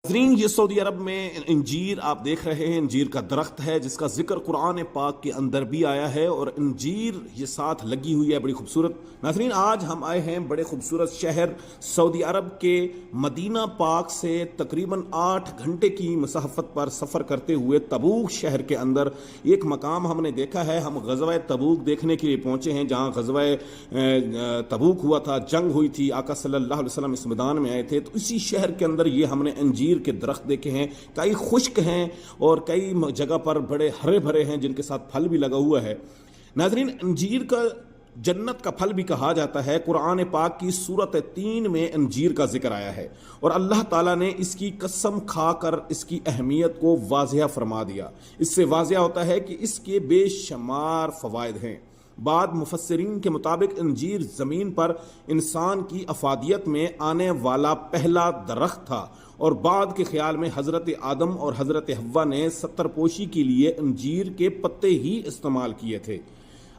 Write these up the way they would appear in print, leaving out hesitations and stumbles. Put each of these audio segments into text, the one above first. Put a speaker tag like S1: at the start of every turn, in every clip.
S1: नाज़रीन, ये सऊदी अरब में इंजीर आप देख रहे हैं। इंजीर का दरख्त है जिसका जिक्र कुरान पाक के अंदर भी आया है और इंजीर ये साथ लगी हुई है, बड़ी खूबसूरत। नाज़रीन, आज हम आए हैं बड़े खूबसूरत शहर सऊदी अरब के मदीना पाक से तकरीबन 8 घंटे की मसाफत पर सफ़र करते हुए तबूक शहर के अंदर एक मकाम हमने देखा है। हम ग़ज़वा तबूक देखने के लिए पहुँचे हैं, जहाँ ग़ज़वा तबूक हुआ था, जंग हुई थी, आका सल्लल्लाहु अलैहि वसल्लम इस मैदान में आए थे। तो इसी शहर के अंदर ये हमने अंजीर के दरख्त देखे हैं। कई खुश्क हैं और कई जगह पर बड़े हरे भरे हैं जिनके साथ फल भी लगा हुआ है। नाज़रीन, अंजीर का जन्नत का फल भी कहा जाता है। कुरान पाक की सूरत 3 में अंजीर का जिक्र आया है और अल्लाह ताला ने इसकी कसम खाकर इसकी अहमियत को वाज़िया फरमा दिया। इससे वाज़िया होता है कि इसके बेशुमार फ़वाइद हैं। बाद मुफस्सिरीन के मुताबिक अंजीर ज़मीन पर इंसान की अफादियत में आने वाला पहला दरख्त था और बाद के ख्याल में हज़रत आदम और हज़रत हव्वा ने सत्तरपोशी के लिए अंजीर के पत्ते ही इस्तेमाल किए थे।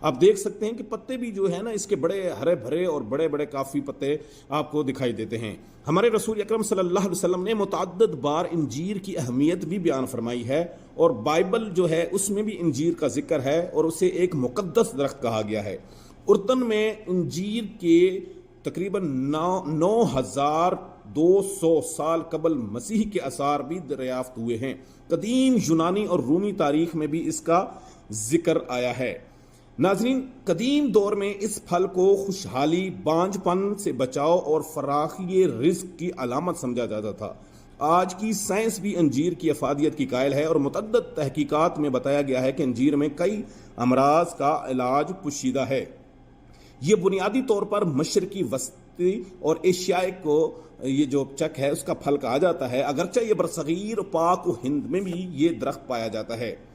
S1: आप देख सकते हैं कि पत्ते भी जो है ना, इसके बड़े हरे भरे और बड़े बड़े काफ़ी पत्ते आपको दिखाई देते हैं। हमारे रसूल अकरम सल्लल्लाहु अलैहि वसल्लम ने मुतअद्दिद बार इंजीर की अहमियत भी बयान फरमाई है और बाइबल जो है उसमें भी इंजीर का जिक्र है और उसे एक मुक़द्दस दरख्त कहा गया है। उर्दन में इंजीर के तकरीबन 9200 साल कबल मसीह के आसार भी दरियाफ्त हुए हैं। कदीम यूनानी और रूमी तारीख में भी इसका जिक्र आया है। नाज़रीन, कदीम दौर में इस फल को खुशहाली, बांझपन से बचाव और फराखी रिज़्क़ की अलामत समझा जाता था। आज की साइंस भी अंजीर की अफादियत की कायल है और मुतअद्दिद तहकीकात में बताया गया है कि अंजीर में कई अमराज का इलाज पुशीदा है। ये बुनियादी तौर पर मशरकी वस्ती और एशियाई को ये जो चक है उसका फल कहा जाता है, अगरचे ये बरसगीर पाक व हिंद में भी ये दरख्त पाया जाता है।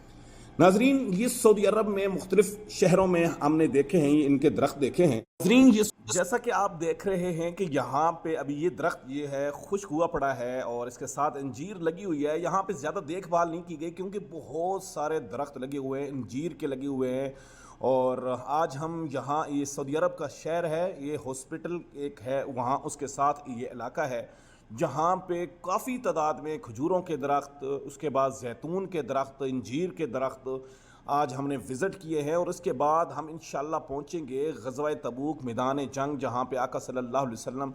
S1: नाजरीन, ये सऊदी अरब में मुख्तलिफ शहरों में हमने देखे हैं, इनके दरख्त देखे हैं। नाजरीन, ये जैसा कि आप देख रहे हैं कि यहाँ पे अभी ये दरख्त ये है खुश्क हुआ पड़ा है और इसके साथ अंजीर लगी हुई है। यहाँ पे ज़्यादा देखभाल नहीं की गई क्योंकि बहुत सारे दरख्त लगे हुए हैं, अंजीर के लगे हुए हैं। और आज हम यहाँ, ये सऊदी अरब का शहर है, ये हॉस्पिटल एक है वहाँ, उसके साथ ये इलाका है जहाँ पे काफ़ी तादाद में खजूरों के दरख्त, उसके बाद जैतून के दरख्त, इंजीर के दरख्त आज हमने विज़िट किए हैं। और इसके बाद हम इंशाअल्लाह पहुँचेंगे ग़ज़वा तबूक मैदान जंग, जहाँ पे आका सल्लल्लाहु अलैहि वसल्लम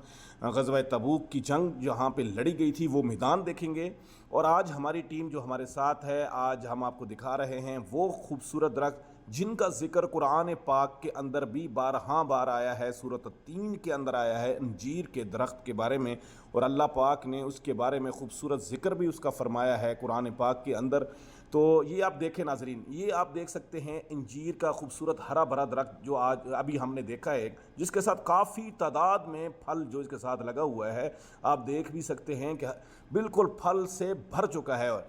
S1: ग़ज़वा तबूक की जंग जहाँ पे लड़ी गई थी वो मैदान देखेंगे। और आज हमारी टीम जो हमारे साथ है, आज हम आपको दिखा रहे हैं वो खूबसूरत दरख्त जिनका जिक्र कुरान पाक के अंदर भी 12 बार आया है। सूरत 3 के अंदर आया है अंजीर के दरख्त के बारे में और अल्लाह पाक ने उसके बारे में खूबसूरत जिक्र भी उसका फरमाया है कुरान पाक के अंदर। तो ये आप देखें नाजरीन, ये आप देख सकते हैं अंजीर का खूबसूरत हरा भरा दरख्त जो आज अभी हमने देखा है, जिसके साथ काफ़ी तादाद में फल जो इसके साथ लगा हुआ है। आप देख भी सकते हैं कि बिल्कुल फल से भर चुका है। और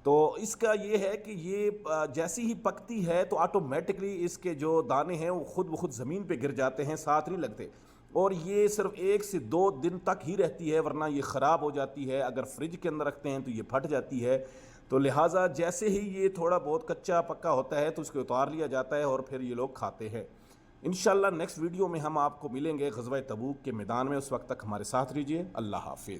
S1: तो इसका ये है कि ये जैसी ही पकती है तो ऑटोमेटिकली इसके जो दाने हैं वो खुद ब खुद ज़मीन पे गिर जाते हैं, साथ नहीं लगते। और ये सिर्फ 1 से 2 दिन तक ही रहती है, वरना ये ख़राब हो जाती है। अगर फ्रिज के अंदर रखते हैं तो ये फट जाती है। तो लिहाजा जैसे ही ये थोड़ा बहुत कच्चा पक्का होता है तो इसको उतार लिया जाता है और फिर ये लोग खाते हैं। इंशाअल्लाह नेक्स्ट वीडियो में हम आपको मिलेंगे ग़ज़वा तबूक के मैदान में। उस वक्त तक हमारे साथ रहिए। अल्लाह हाफिज़।